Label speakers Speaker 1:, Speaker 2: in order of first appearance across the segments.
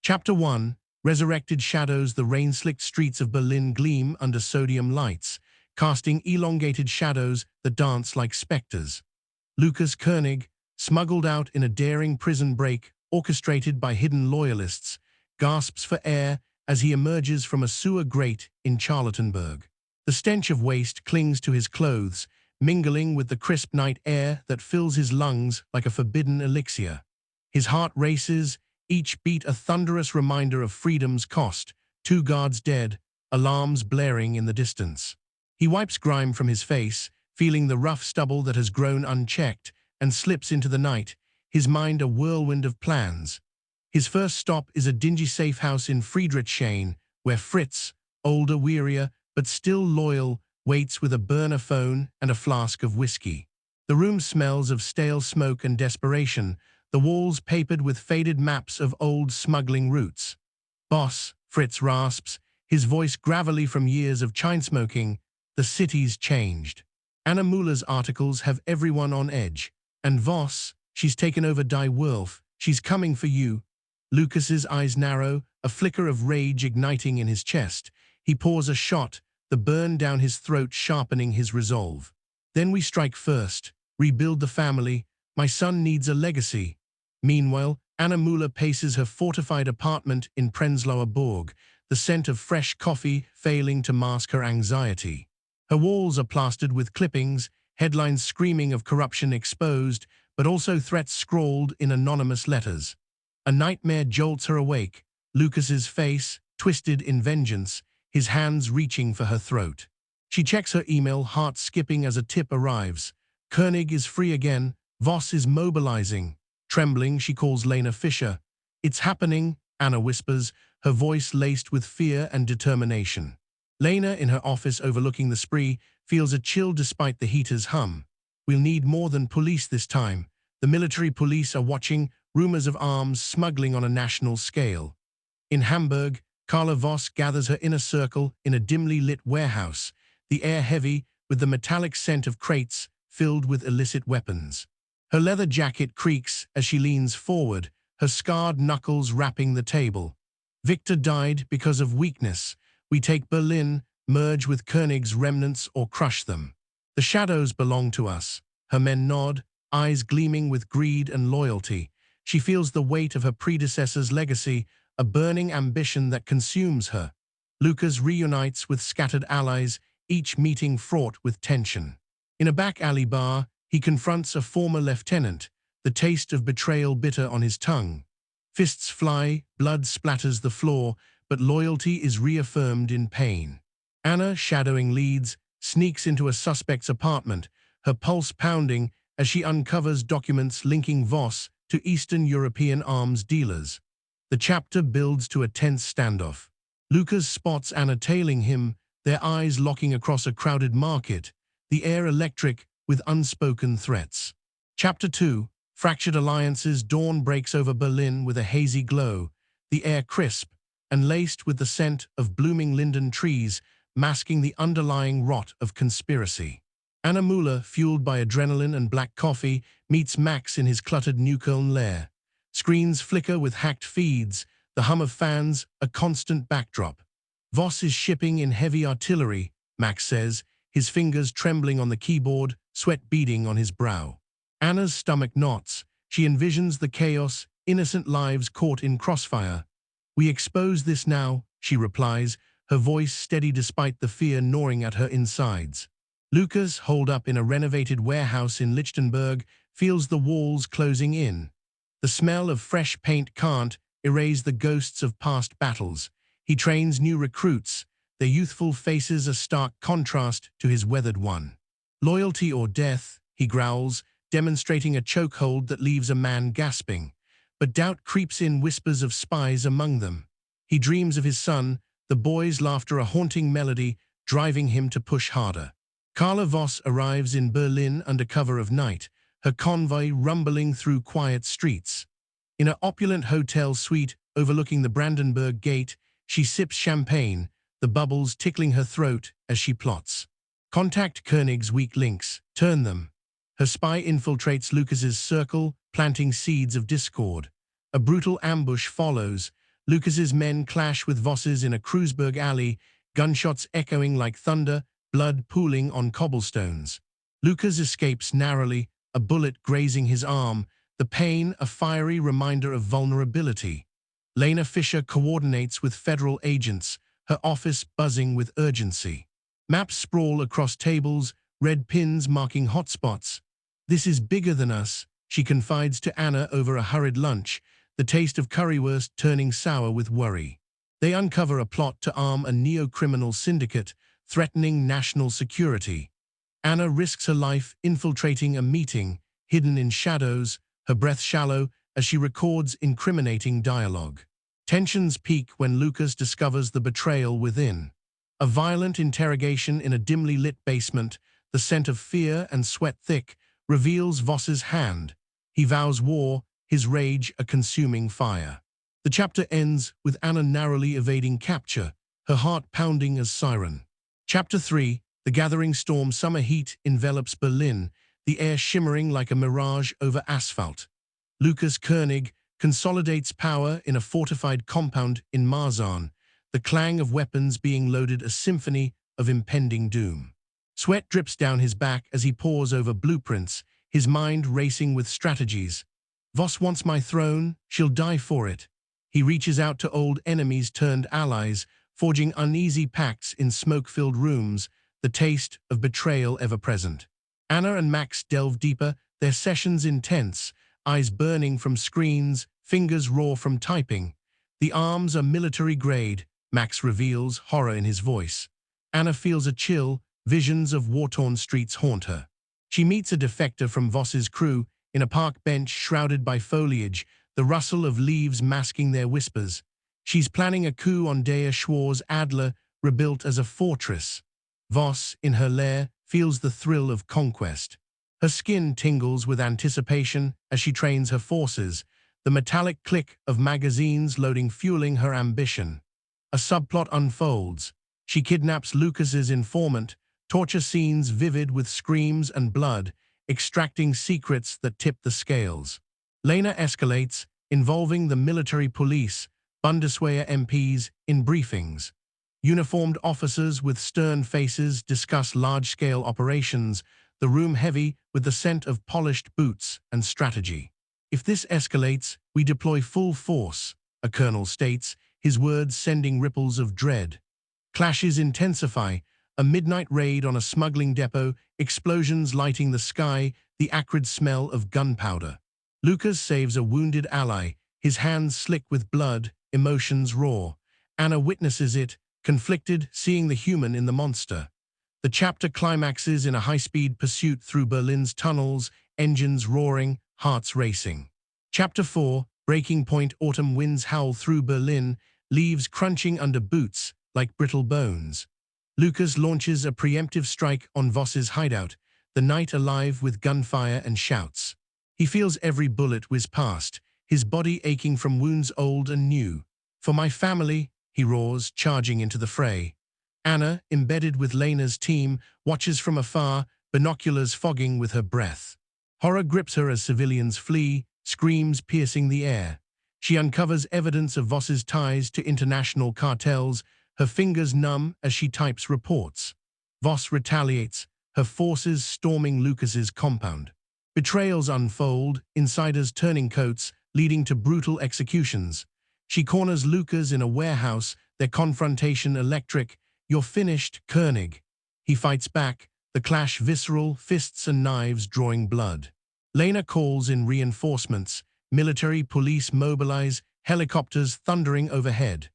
Speaker 1: Chapter 1. Resurrected shadows. The rain-slicked streets of Berlin gleam under sodium lights, casting elongated shadows that dance like specters. Lukas König, smuggled out in a daring prison break orchestrated by hidden loyalists, gasps for air as he emerges from a sewer grate in Charlottenburg. The stench of waste clings to his clothes, mingling with the crisp night air that fills his lungs like a forbidden elixir. His heart races, each beat a thunderous reminder of freedom's cost. 2 guards dead, alarms blaring in the distance. He wipes grime from his face, feeling the rough stubble that has grown unchecked, and slips into the night, his mind a whirlwind of plans. His first stop is a dingy safe house in Friedrichshain, where Fritz, older, wearier, but still loyal, waits with a burner phone and a flask of whiskey. The room smells of stale smoke and desperation, the walls papered with faded maps of old smuggling routes. "Boss," Fritz rasps, his voice gravelly from years of chain-smoking, "the city's changed. Anna Müller's articles have everyone on edge. And Voss, she's taken over Die Wölfe, she's coming for you." Lukas's eyes narrow, a flicker of rage igniting in his chest. He pours a shot, the burn down his throat sharpening his resolve. "Then we strike first, rebuild the family. My son needs a legacy." Meanwhile, Anna Müller paces her fortified apartment in Prenzlauer Berg, the scent of fresh coffee failing to mask her anxiety. Her walls are plastered with clippings, headlines screaming of corruption exposed, but also threats scrawled in anonymous letters. A nightmare jolts her awake, Lukas's face, twisted in vengeance, his hands reaching for her throat. She checks her email, heart skipping as a tip arrives. König is free again, Voss is mobilizing. Trembling, she calls Lena Fischer. "It's happening," Anna whispers, her voice laced with fear and determination. Lena, in her office overlooking the spree, feels a chill despite the heater's hum. "We'll need more than police this time. The military police are watching, rumors of arms smuggling on a national scale." In Hamburg, Karla Voss gathers her inner circle in a dimly lit warehouse, the air heavy with the metallic scent of crates filled with illicit weapons. Her leather jacket creaks as she leans forward, her scarred knuckles rapping the table. "Viktor died because of weakness. We take Berlin, merge with König's remnants or crush them. The shadows belong to us." Her men nod, eyes gleaming with greed and loyalty. She feels the weight of her predecessor's legacy, a burning ambition that consumes her. Lukas reunites with scattered allies, each meeting fraught with tension. In a back alley bar, he confronts a former lieutenant, the taste of betrayal bitter on his tongue. Fists fly, blood splatters the floor, but loyalty is reaffirmed in pain. Anna, shadowing leads, sneaks into a suspect's apartment, her pulse pounding as she uncovers documents linking Voss to Eastern European arms dealers. The chapter builds to a tense standoff. Lukas spots Anna tailing him, their eyes locking across a crowded market, the air electric with unspoken threats. Chapter 2. Fractured alliances. Dawn breaks over Berlin with a hazy glow, the air crisp and laced with the scent of blooming linden trees, masking the underlying rot of conspiracy. Anna Müller, fueled by adrenaline and black coffee, meets Max in his cluttered Neukölln lair. Screens flicker with hacked feeds, the hum of fans a constant backdrop. "Voss is shipping in heavy artillery," Max says, his fingers trembling on the keyboard, sweat beading on his brow. Anna's stomach knots. She envisions the chaos, innocent lives caught in crossfire. "We expose this now," she replies, her voice steady despite the fear gnawing at her insides. Lukas, holed up in a renovated warehouse in Lichtenberg, feels the walls closing in. The smell of fresh paint can't erase the ghosts of past battles. He trains new recruits, their youthful faces a stark contrast to his weathered one. "Loyalty or death," he growls, demonstrating a chokehold that leaves a man gasping. But doubt creeps in, whispers of spies among them. He dreams of his son, the boy's laughter a haunting melody, driving him to push harder. Karla Voss arrives in Berlin under cover of night, her convoy rumbling through quiet streets. In an opulent hotel suite overlooking the Brandenburg Gate, she sips champagne, the bubbles tickling her throat as she plots. Contact König's weak links, turn them. Her spy infiltrates Lukas's circle, planting seeds of discord. A brutal ambush follows, Lukas's men clash with Voss's in a Kreuzberg alley, gunshots echoing like thunder, blood pooling on cobblestones. Lukas escapes narrowly, a bullet grazing his arm, the pain a fiery reminder of vulnerability. Lena Fischer coordinates with federal agents, her office buzzing with urgency. Maps sprawl across tables, red pins marking hotspots. "This is bigger than us," she confides to Anna over a hurried lunch, the taste of currywurst turning sour with worry. They uncover a plot to arm a neo-criminal syndicate, threatening national security. Anna risks her life infiltrating a meeting, hidden in shadows, her breath shallow as she records incriminating dialogue. Tensions peak when Lukas discovers the betrayal within. A violent interrogation in a dimly lit basement, the scent of fear and sweat thick, reveals Voss's hand. He vows war, his rage a consuming fire. The chapter ends with Anna narrowly evading capture, her heart pounding as siren. Chapter 3, the gathering storm. Summer heat envelops Berlin, the air shimmering like a mirage over asphalt. Lukas König consolidates power in a fortified compound in Marzahn, the clang of weapons being loaded a symphony of impending doom. Sweat drips down his back as he pores over blueprints, his mind racing with strategies. "Voss wants my throne, she'll die for it." He reaches out to old enemies turned allies, forging uneasy pacts in smoke-filled rooms, the taste of betrayal ever present. Anna and Max delve deeper, their sessions intense, eyes burning from screens, fingers raw from typing. The arms are military-grade, Max reveals, horror in his voice. Anna feels a chill, visions of war-torn streets haunt her. She meets a defector from Voss's crew, in a park bench shrouded by foliage, the rustle of leaves masking their whispers. She's planning a coup on Schwarze Adler, rebuilt as a fortress. Voss, in her lair, feels the thrill of conquest. Her skin tingles with anticipation as she trains her forces, the metallic click of magazines loading fueling her ambition. A subplot unfolds. She kidnaps Lukas's informant, torture scenes vivid with screams and blood, extracting secrets that tip the scales. Lena escalates, involving the military police, Bundeswehr MPs, in briefings. Uniformed officers with stern faces discuss large-scale operations, the room heavy with the scent of polished boots and strategy. "If this escalates, we deploy full force," a colonel states, his words sending ripples of dread. Clashes intensify, a midnight raid on a smuggling depot, explosions lighting the sky, the acrid smell of gunpowder. Lukas saves a wounded ally, his hands slick with blood, emotions raw. Anna witnesses it, conflicted, seeing the human in the monster. The chapter climaxes in a high-speed pursuit through Berlin's tunnels, engines roaring, hearts racing. Chapter 4, breaking point. Autumn winds howl through Berlin, leaves crunching under boots like brittle bones. Lukas launches a preemptive strike on Voss's hideout, the night alive with gunfire and shouts. He feels every bullet whiz past, his body aching from wounds old and new. "For my family," he roars, charging into the fray. Anna, embedded with Lena's team, watches from afar, binoculars fogging with her breath. Horror grips her as civilians flee, screams piercing the air. She uncovers evidence of Voss's ties to international cartels, her fingers numb as she types reports. Voss retaliates, her forces storming Lukas's compound. Betrayals unfold, insiders turning coats, leading to brutal executions. She corners Lukas in a warehouse, their confrontation electric. "You're finished, König." He fights back, the clash visceral, fists and knives drawing blood. Lena calls in reinforcements, military police mobilize, helicopters thundering overhead.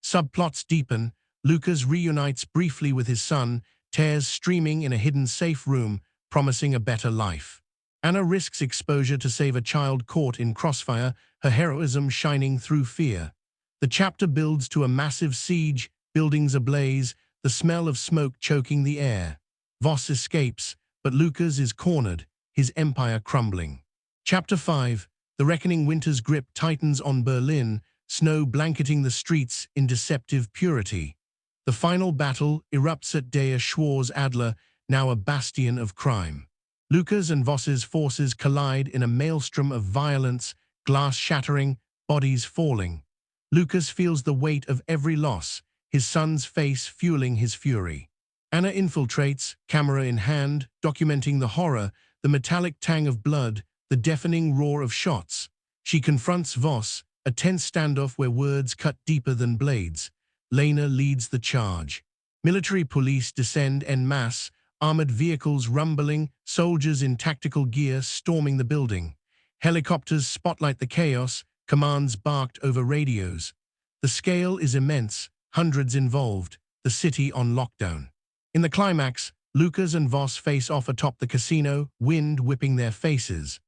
Speaker 1: Subplots deepen, Lukas reunites briefly with his son, tears streaming in a hidden safe room, promising a better life. Anna risks exposure to save a child caught in crossfire, her heroism shining through fear. The chapter builds to a massive siege, buildings ablaze, the smell of smoke choking the air. Voss escapes, but Lukas is cornered, his empire crumbling. Chapter 5, the reckoning. Winter's grip tightens on Berlin, snow blanketing the streets in deceptive purity. The final battle erupts at Schwarze Adler, now a bastion of crime. Lukas and Voss's forces collide in a maelstrom of violence, glass shattering, bodies falling. Lukas feels the weight of every loss, his son's face fueling his fury. Anna infiltrates, camera in hand, documenting the horror, the metallic tang of blood, the deafening roar of shots. She confronts Voss, a tense standoff where words cut deeper than blades. Lena leads the charge. Military police descend en masse, armored vehicles rumbling, soldiers in tactical gear storming the building. Helicopters spotlight the chaos, commands barked over radios. The scale is immense, hundreds involved, the city on lockdown. In the climax, Lukas and Voss face off atop the casino, wind whipping their faces.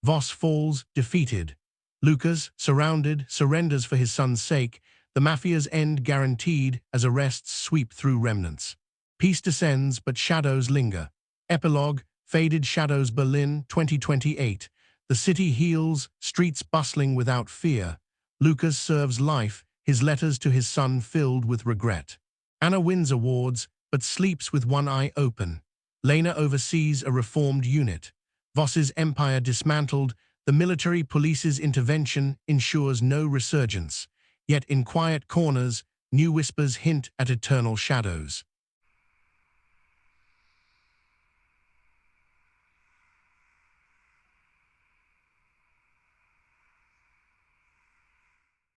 Speaker 1: Voss falls, defeated. Lukas, surrounded, surrenders for his son's sake, the mafia's end guaranteed as arrests sweep through remnants. Peace descends, but shadows linger. Epilogue, Faded Shadows Berlin, 2028. The city heals, streets bustling without fear. Lukas serves life, his letters to his son filled with regret. Anna wins awards, but sleeps with one eye open. Lena oversees a reformed unit. Voss's empire dismantled, the military police's intervention ensures no resurgence. Yet in quiet corners, new whispers hint at eternal shadows.